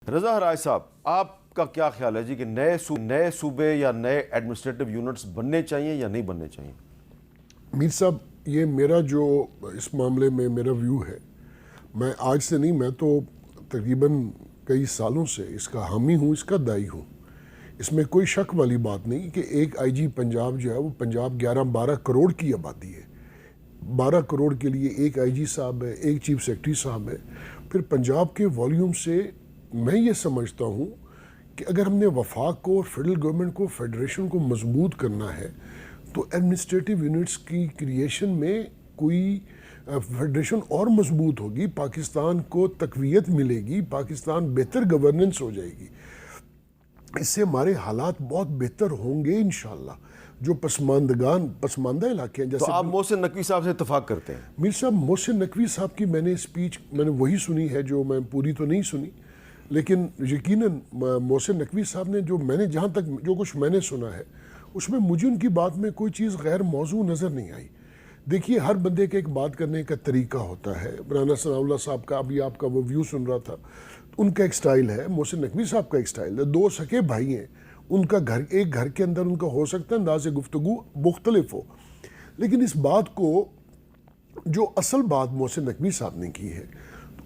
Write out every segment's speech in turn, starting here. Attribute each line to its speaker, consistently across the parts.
Speaker 1: रज़ा हराज साहब, आपका क्या ख्याल है जी कि नए सूबे या नए एडमिनिस्ट्रेटिव यूनिट्स बनने चाहिए या नहीं बनने चाहिए?
Speaker 2: मीर साहब, ये मेरा जो इस मामले में मेरा व्यू है, मैं आज से नहीं, मैं तो तकरीबन कई सालों से इसका हामी हूँ, इसका दाई हूँ। इसमें कोई शक वाली बात नहीं कि एक आईजी पंजाब जो है वो पंजाब 11-12 करोड़ की आबादी है। 12 करोड़ के लिए एक आईजी साहब है, एक चीफ सेक्रेटरी साहब है। फिर पंजाब के वॉल्यूम से मैं ये समझता हूँ कि अगर हमने वफाक को और फेडरल गवर्नमेंट को, फेडरेशन को मजबूत करना है तो एडमिनिस्ट्रेटिव यूनिट्स की क्रिएशन में कोई फेडरेशन और मजबूत होगी, पाकिस्तान को तकवीयत मिलेगी, पाकिस्तान बेहतर गवर्नेंस हो जाएगी। इससे हमारे हालात बहुत बेहतर होंगे इंशाल्लाह। जो पसमानदा इलाके हैं,
Speaker 1: तो
Speaker 2: जैसे
Speaker 1: आप मोहसिन नकवी साहब से इत्तेफाक करते हैं?
Speaker 2: मीर साहब, मोहसिन नकवी साहब की मैंने स्पीच वही सुनी है, जो मैं पूरी तो नहीं सुनी, लेकिन यकीनन मोहसिन नकवी साहब ने जहाँ तक जो कुछ मैंने सुना है उसमें मुझे उनकी बात में कोई चीज़ गैर मौजू नज़र नहीं आई। देखिए, हर बंदे के एक बात करने का तरीका होता है। राना सनाउल्लाह साहब का अभी आपका वो व्यू सुन रहा था, उनका एक स्टाइल है, मोहसिन नकवी साहब का एक स्टाइल है। दो सके भाई हैं, उनका एक घर के अंदर उनका हो सकता है अंदाज़ गुफ्तगू मुख्तलिफ हो, लेकिन इस बात को, जो असल बात मोहसिन नकवी साहब ने की है,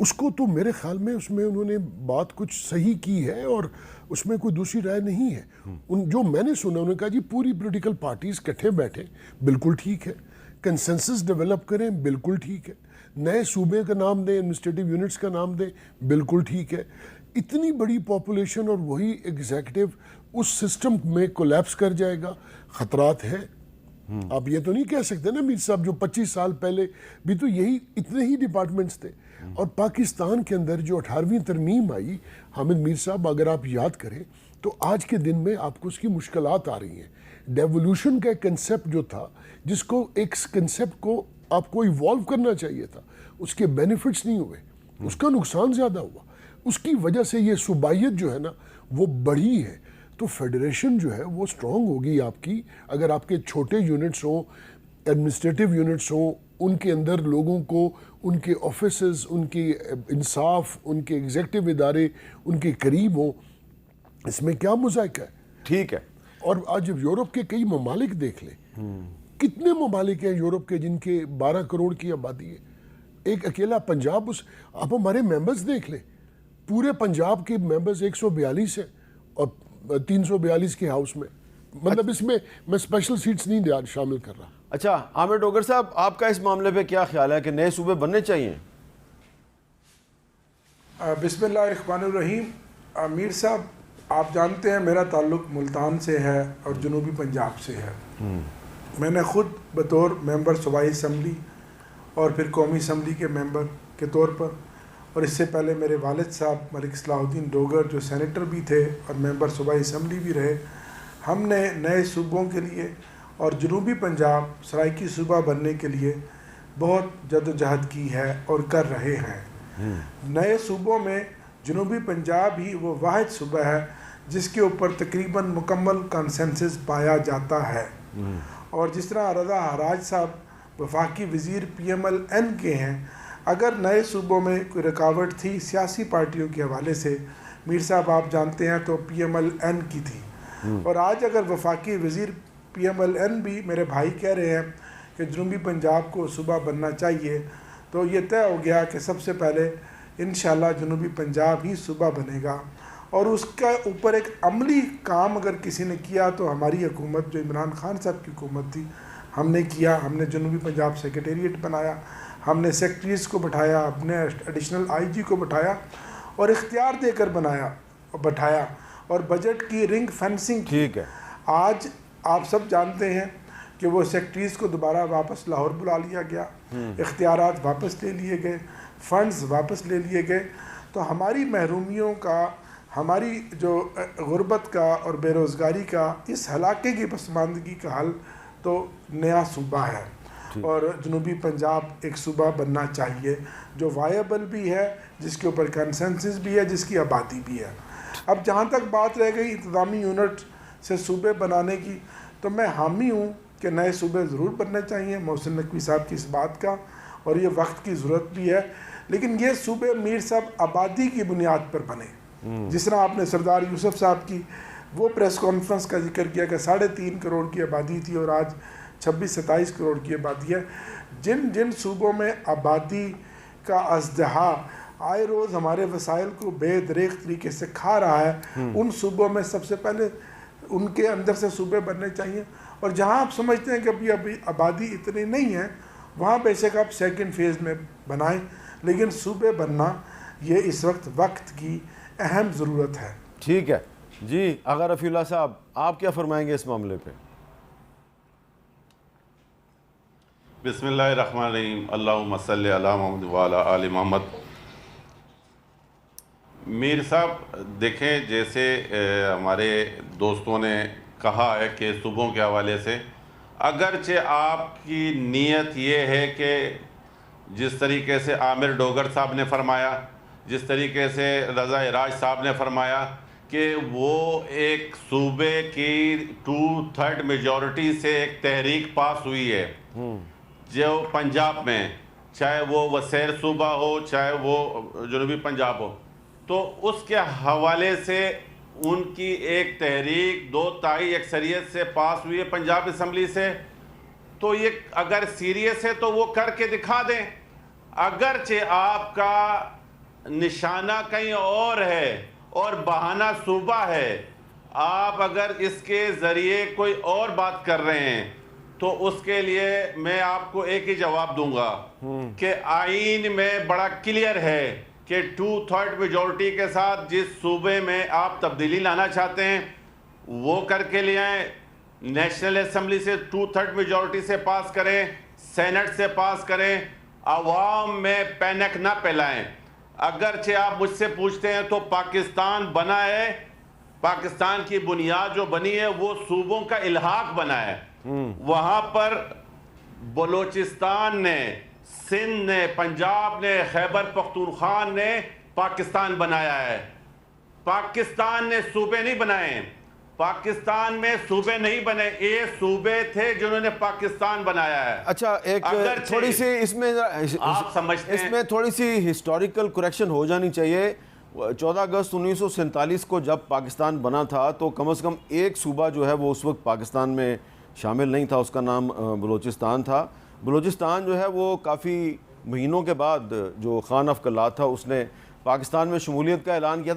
Speaker 2: उसको तो मेरे ख्याल में उसमें उन्होंने बात कुछ सही की है और उसमें कोई दूसरी राय नहीं है। जो मैंने सुना, उन्होंने कहा जी पूरी पॉलिटिकल पार्टीज इकट्ठे बैठे, बिल्कुल ठीक है। कंसेंसस डेवलप करें, बिल्कुल ठीक है। नए सूबे का नाम दें, एडमिनिस्ट्रेटिव यूनिट्स का नाम दें, बिल्कुल ठीक है। इतनी बड़ी पॉपुलेशन और वही एग्जीक्यूटिव उस सिस्टम में कोलैप्स कर जाएगा, खतरात है। आप ये तो नहीं कह सकते ना मीर साहब, जो 25 साल पहले भी तो यही इतने ही डिपार्टमेंट्स थे। और पाकिस्तान के अंदर जो 18वीं तरमीम आई, हामिद मीर साहब अगर आप याद करें तो आज के दिन में आपको उसकी मुश्किलात आ रही हैं। डेवोल्यूशन का एक कंसेप्ट जो था, जिसको एक कंसेप्ट को आपको इवॉल्व करना चाहिए था, उसके बेनिफिट्स नहीं हुए, उसका नुकसान ज़्यादा हुआ। उसकी वजह से ये सूबाइयत जो है ना वो बढ़ी है। तो फेडरेशन जो है वो स्ट्रॉन्ग होगी आपकी, अगर आपके छोटे यूनिट्स हों, एडमिनिस्ट्रेटिव यूनिट्स हों, उनके अंदर लोगों को उनके ऑफिसेस, उनकी इंसाफ, उनके एग्जीक्यूटिव इदारे उनके करीब हों। इसमें क्या मुज़ायका है?
Speaker 1: ठीक है।
Speaker 2: और आज जब यूरोप के कई ममालिक देख लें, कितने ममालिक हैं यूरोप के जिनके 12 करोड़ की आबादी है। एक अकेला पंजाब, आप हमारे मेंबर्स देख लें, पूरे पंजाब के मेंबर्स 142 हैं और 342 के हाउस में, मतलब इसमें मैं स्पेशल सीट्स नहीं शामिल कर रहा।
Speaker 1: अच्छा, आमिर डोगर साहब, आपका इस मामले पे क्या ख्याल है कि नए सूबे बनने चाहिए?
Speaker 3: बिस्मिल्लाहिर्रहमानिर्रहीम। मीर साहब, आप जानते हैं मेरा ताल्लुक़ मुल्तान से है और जनूबी पंजाब से है। मैंने ख़ुद बतौर मेंबर सूबाई असम्बली और फिर कौमी असम्बली के मेंबर के तौर पर, और इससे पहले मेरे वालिद साहब मलिक सलाहुद्दीन डोगर जो सेनेटर भी थे और मेंबर सूबाई असम्बली भी रहे, हमने नए सूबों के लिए और जनूबी पंजाब सराइकी सूबा बनने के लिए बहुत जद्दोजहद की है और कर रहे हैं। नए सूबों में जनूबी पंजाब ही वो वाहिद सूबा है जिसके ऊपर तकरीबन मुकम्मल कंसेंसस पाया जाता है। और जिस तरह रज़ा हराज साहब वफाकी वज़ीर PMLN के हैं, अगर नए सूबों में कोई रुकावट थी सियासी पार्टियों के हवाले से, मीर साहब आप जानते हैं, तो PMLN की थी। और आज अगर वफाकी वज़ीर PMLN भी मेरे भाई कह रहे हैं कि जनूबी पंजाब को सूबा बनना चाहिए, तो ये तय हो गया कि सबसे पहले इंशाल्लाह जनूबी पंजाब ही सूबा बनेगा। और उसका ऊपर एक अमली काम अगर किसी ने किया तो हमारी हुकूमत, जो इमरान खान साहब की हुकूमत थी, हमने किया। हमने जनूबी पंजाब सेक्रेटेरिएट बनाया, हमने सेक्रेटरीज़ को बैठाया, हमने एडिशनल IG को बैठाया और इख्तियार देकर बैठाया और बजट की रिंग फेंसिंग।
Speaker 1: ठीक है।
Speaker 3: आज आप सब जानते हैं कि वो सेक्रेटरीज़ को दोबारा वापस लाहौर बुला लिया गया, इख्तियारात वापस ले लिए गए, फंड्स वापस ले लिए गए। तो हमारी महरूमियों का, हमारी जो गुर्बत का और बेरोज़गारी का, इस हलाके की पसमानदगी का हल तो नया सूबा है और जनूबी पंजाब एक सूबा बनना चाहिए जो वायबल भी है, जिसके ऊपर कंसेंसस भी है, जिसकी आबादी भी है। अब जहाँ तक बात रह गई इंतज़ामी यूनिट से सूबे बनाने की, तो मैं हामी हूँ कि नए सूबे ज़रूर बनने चाहिए, मोहसिन नकवी साहब की इस बात का, और ये वक्त की ज़रूरत भी है। लेकिन ये सूबे मीर साहब आबादी की बुनियाद पर बने। जिस तरह आपने सरदार यूसुफ साहब की वो प्रेस कॉन्फ्रेंस का जिक्र किया कि 3.5 करोड़ की आबादी थी और आज 26-27 करोड़ की आबादी है। जिन जिन सूबों में आबादी का अज़दहा आए रोज़ हमारे वसाइल को बेदरेक तरीके से खा रहा है, उन सूबों में सबसे पहले उनके अंदर से सूबे बनने चाहिए। और जहाँ आप समझते हैं कि अभी आबादी इतनी नहीं है, वहाँ बेशक आप सेकंड फेज़ में बनाएं, लेकिन सूबे बनना ये इस वक्त की अहम ज़रूरत है।
Speaker 1: ठीक है जी। आगा रफ़ीउल्लाह साहब, आप क्या फरमाएंगे इस मामले पे?
Speaker 4: बिस्मिल्लाहिर्रहमानिर्रहीम, अल्लाहुम्मा सल्लि अला मुहम्मद व अला आलि मोहम्मद। मीर साहब देखें, जैसे हमारे दोस्तों ने कहा है कि सूबों के हवाले से, अगरचे आपकी नीयत ये है कि जिस तरीके से आमिर डोगर साहब ने फरमाया, जिस तरीके से रज़ा इराज साहब ने फरमाया कि वो एक सूबे की 2/3 मेजॉरिटी से एक तहरीक पास हुई है जो पंजाब में, चाहे वो वसैर सूबा हो चाहे वो जनूबी पंजाब हो, तो उसके हवाले से उनकी एक तहरीक 2/3 अक्सरियत से पास हुई है पंजाब असम्बली से। तो ये अगर सीरियस है तो वो करके दिखा दें। अगरचे आपका निशाना कहीं और है और बहाना सूबा है, आप अगर इसके ज़रिए कोई और बात कर रहे हैं तो उसके लिए मैं आपको एक ही जवाब दूंगा कि आईन में बड़ा क्लियर है कि 2/3 मेजॉरिटी के साथ जिस सूबे में आप तब्दीली लाना चाहते हैं वो करके ले आएँ। नेशनल असम्बली से 2/3 मेजॉरिटी से पास करें, सेनेट से पास करें, आवाम में पैनिक ना फैलाएं। अगरचे आप मुझसे पूछते हैं तो पाकिस्तान बना है, पाकिस्तान की बुनियाद जो बनी है वो सूबों का इल्हाक बना है। वहाँ पर बलोचिस्तान ने, सिंध ने, पंजाब ने, खैबर पख्तूनख्वा ने पाकिस्तान बनाया है। पाकिस्तान ने सूबे नहीं बनाए, पाकिस्तान में सूबे नहीं बने, ये सूबे थे जिन्होंने पाकिस्तान बनाया है।
Speaker 1: अच्छा, एक थोड़ी सी इसमें
Speaker 4: आप समझते हैं,
Speaker 1: इसमें थोड़ी सी हिस्टोरिकल करेक्शन हो जानी चाहिए। 14 अगस्त 1947 को जब पाकिस्तान बना था तो कम से कम एक सूबा जो है वो उस वक्त पाकिस्तान में शामिल नहीं था, उसका नाम बलूचिस्तान था। बलूचिस्तान जो है वो काफ़ी महीनों के बाद जो खान अफ कल्लात था उसने पाकिस्तान में शमूलियत का ऐलान किया था।